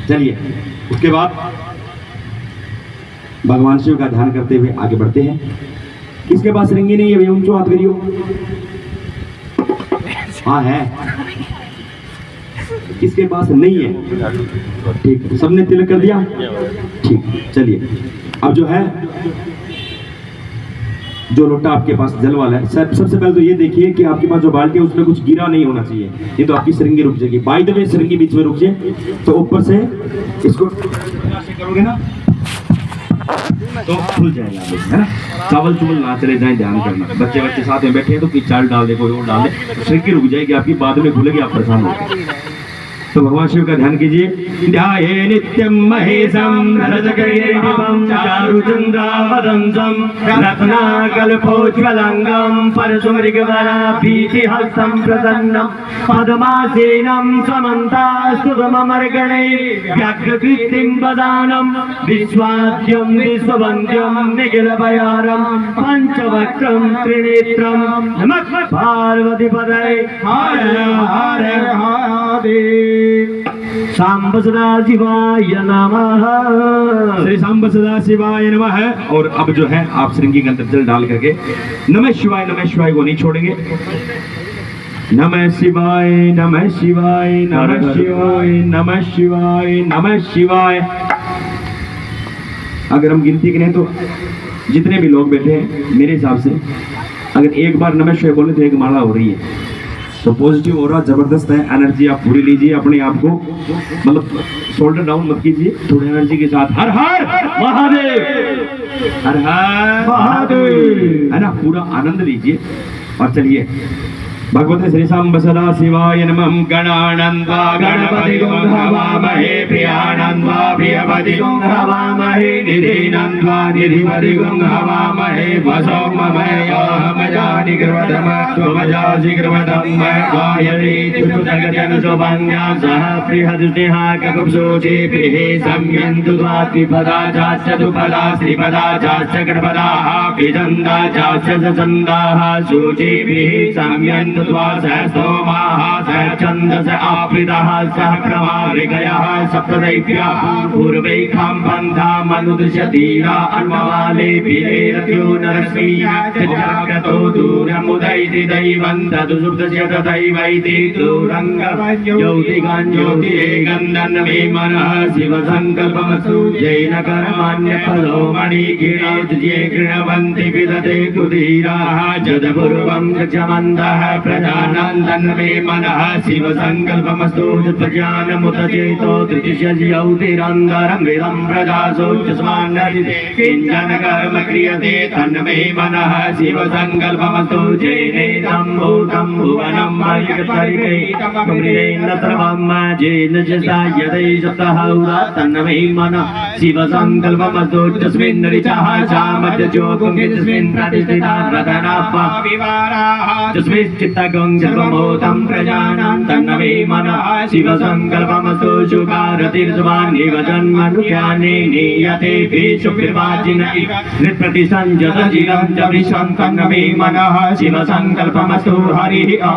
चलिए उसके बाद भगवान शिव का ध्यान करते हुए आगे बढ़ते हैं। किसके पास श्रृंगी नहीं है भैया ऊंचो हाथ करियो। हाँ है। किसके पास नहीं है? ठीक, सबने तिलक कर दिया? ठीक, चलिए अब जो है जो लोटा आपके पास जल वाला है, सबसे पहले तो ये देखिए कि आपके पास जो बाल्टी है उसमें कुछ गिरा नहीं होना चाहिए, ये तो आपकी श्रृंगी रुक जाएगी। बाय द वे श्रृंगी बीच में रुक जाए तो ऊपर से इसको करोगे ना तो खुल जाएगा, है ना। चावल चुवल ना चले जाए, ध्यान करना। बच्चे बच्चे साथ में बैठे हैं तो कोई चाल डाल दे, कोई और डाल दे, तो श्रृंगी रुक जाएगी आपकी, बाद में खुलेगी, आप परेशान होंगे। तो भगवान शिव का ध्यान कीजिए। ध्याये नित्यं महेशं रजतगैर्भवं चारुचन्द्रावदंसं रत्नाकल्पोज्ज्वलंगं परशुमृगवराभीतिहस्तं प्रसन्नं पद्मासेनं समन्तास्तुतममर्गणैर्व्याघ्रकीर्तिं वदानं विश्वाद्यं विश्ववन्द्यं निखिलभयारं पञ्चवक्त्रं त्रिनेत्रं नमः पार्वतीपतये हर हर महादेव। सांब सदा शिवाय नमः। श्री सांब सदा शिवाय नमः। और अब जो है आप श्रृंगी के अंदर जल डाल करके नमः शिवाय को नहीं छोड़ेंगे। नमः शिवाय नमः शिवाय नमः शिवाय नमः शिवाय नमः शिवाय। अगर हम गिनती करें तो जितने भी लोग बैठे हैं मेरे हिसाब से अगर एक बार नमः शिवाय बोले तो एक माला हो रही है। तो पॉजिटिव हो रहा जबरदस्त है, एनर्जी आप पूरी लीजिए अपने आप को, मतलब शोल्डर डाउन मत कीजिए, थोड़ी एनर्जी के साथ हर हर महादेव, हर हर महादेव, है ना। पूरा आनंद लीजिए और चलिए भगवते श्री सांब सदा शिवाय नमः। गणानंदा गणपति हवामहे प्रियानंदा प्रियपति हवामहे निधिनंदा निधिपति हवामहे वसोममयोहमजानि कृतम त्वमजासि कृतम गायत्री चतुर्जगजन सुभंगा सह प्रियदुष्टिहा ककुप्सोचि प्रिये सम्यन्तु द्वात्रिपदा चाचतुपदा श्रीपदा चाच गणपदाः विजन्दा चाच सचन्दाः सूचि प्रिये सम्यन्तु सहस्रोमाः सहचन्दस आपृतः सहक्रमारिकयः सप्तदैव्याः पूर्वैखां पन्था मनुदृश्यतीरा अन्ववाले वीरेरत्यो नरस्मीः चक्रतो दूरमुदैति दैवं तदुसुप्तस्य तथैवैति दूरङ्गज्योतिगान् ज्योतिरेगन्दन् मे मनः शिवसङ्कल्पमस्तु जैन कर्माण्यफलो मणिगिणोज्ये गृह्णवन्ति विदते कुधीराः जदपूर्वं गच्छमन्तः प्रजानन्दन् मे मनः शिव संकल्पमस्तु प्रजानमुत चेतो तृतीयौतिरन्दरं वेदं प्रजासो यस्मान्नदिते किञ्चन कर्म क्रियते तन्मे मनः शिव संकल्पमस्तु जैनेदं भूतं भुवनं मयिकतरिकैतममृतेन सर्वं जेन जसायते सप्तहौरा तन्मे मनः शिव संकल्पमस्तु तस्मिन् ऋचः सामज्जोगं तस्मिन् प्रतिष्ठिता रतनापा विवाराः तस्मिन् चित्तगं सर्वभूतं प्रजानां तन्मे मनः शिव संकल्पमस्तु शुकारतिर्स्वान्निव जन्मनुयाने नीयते भेषुभिर्वाजिन इव नृप्रतिसञ्जत चिरं च विश्वं तन्मे मनः शिव संकल्पमस्तु हरिः ॐ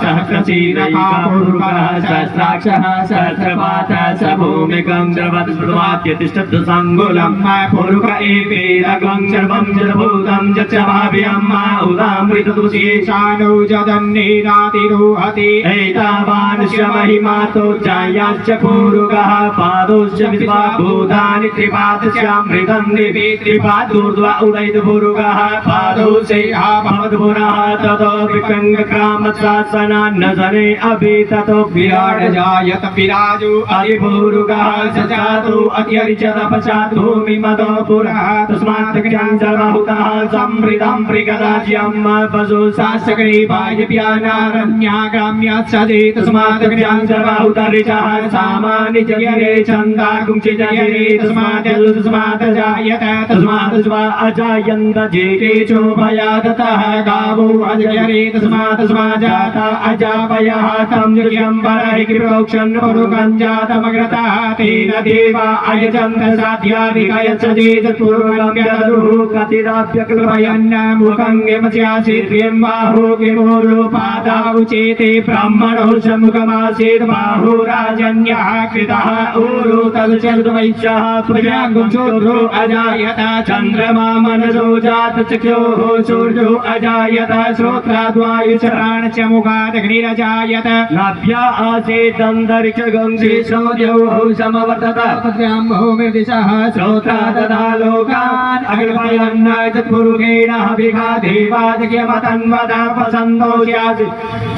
सहस्रशीरैकापूर्वः सहस्राक्षः सहस्रपातः स भूमिकं सर्वतस्पृत्वात्यतिष्ठद्सङ्गुलं पूर्वक एवेदगं सर्वं जलभूतं च भाव्यं उदामृतदुषेशानो जदन्नेरातिरोहति एतावानस्य महिमातो जायाश्च पूरुगः पादोश्च विश्वाभूतानि त्रिपादस्यामृतं दिवि त्रिपादूर्ध्व उदैर्भुरुगः पादोशेहा भवद्भुरः ततो विकङ्गकामशासनान्न जने अपि ततो विराट जायत विराजो अधिभूरुगः सजातो अत्यरिचत पश्चात् भूमिमतो पुरः तस्मात् ज्ञान सर्वभूतः समृद्धं प्रिगदाज्यं पशु शास्त्रग्रीवायप्यानारण्यागाम्याच्छदे तस्मात् ज्ञान सर्वभूतरिचः सामान्य जगरे छन्दा कुंचि जगरे तस्मात् जायत तस्मात् स्वा अजायन्त जेके चोभयादतः गावो अजगरे तस्मात् स्वा जाता अजापयः तं यज्ञं परहिकृप्रोक्षन् पुरुकं जातमग्रतः तेन देवा अयजन्त साध्यादिकयच्छदे पूर्वं यदुः कतिराप्यक्लभयन् मुखं यमस्यासि त्र्यं बाहो किमूलो पादौ चेते ब्राह्मणो सम्मुखमासीत् बाहुराजन्यः कृतः ऊरु तदुचर्दवैश्यः प्रजागुंशोद्रो अजायत चन्द्रमा मनसो जात चक्षुः सूर्यो अजायत श्रोत्राद्वायुचराण च मुखादग्निरजायत नाभ्या आसेदन्तरिक्षगंसि श्रोद्योः समवर्तत पद्भ्याम्बो मृदिशः श्रोत्रा तथा लोकान् अग्रपयन्न तत्पुरुषेण हविषा देवादयमतन्वदा पसन्दो स्यात्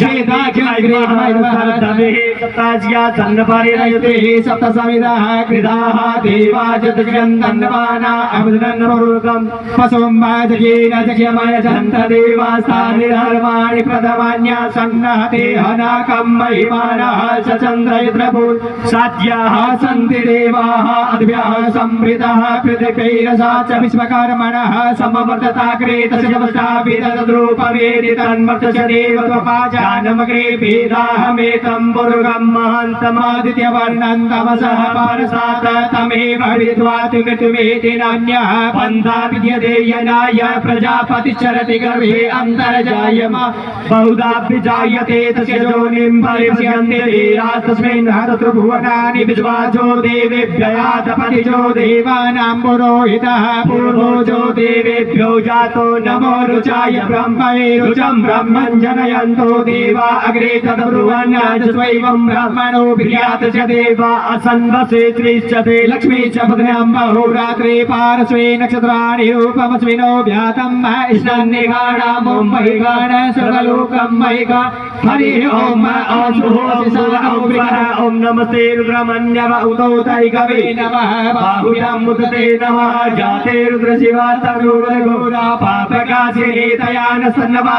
जयदाख्यग्रेमैर्वहर्तभिः सप्तास्या सन्नपरिणयतिः सप्तसमिदः कृताः देवा चतुष्यन्तन्नपाना अवदनन्नपुरुकम् पशुम्बाजकेन जयमय जन्त देवास्तानि धर्माणि प्रथमान्या सन्नहते हनाकम् महिमानः सचन्द्रयद्रभूत् साध्याः सन्ति देवाः अद्भ्यः संवृतः पृथिवीरसा च विश्वकर्मणः समवर्तताग्रे तस्यवष्टाभिदद्रूपमेति तन्वर्तस देवत्वपाजानमग्रे भेदाहमेतं पुरुगम् महान्तमादित्यवर्णं तमसः पारसात तमेव विद्वात् मृत्युमेति नान्यः पन्था विद्यते यनाय प्रजापतिश्चरति गर्भे अन्तर्जायमा बहुधाभिजायते तस्य योनिं परिपश्यन्ते तस्मिन् हरतु भुवनानि विश्वाजो देवेभ्ययातपतिजो देवानां पुरोहितः पूर्वोजो देवेभ्यो जातो नमो रुचाय ब्रह्मणे रुचं ब्रह्मं जनयन्तो देवा अग्रे तद्ब्रुवन् स्वैवं ब्राह्मणो प्रियात च देवा असन्वसे त्रिश्चते लक्ष्मी च पत्न्यां बहुरात्रे पार्श्वे नक्षत्राणि रूपमस्मिनो व्यातं स्नन्निगाणां महिगाण सर्वलोकं महिगा हरिः ॐ ॐ नमस्ते रुद्रमन्यव उतो तैकवे नमः बाहुलं मुदते नमः जाते रुद्रशिवा तनुर्घोरा पापकाशिनी तया न सन्नवा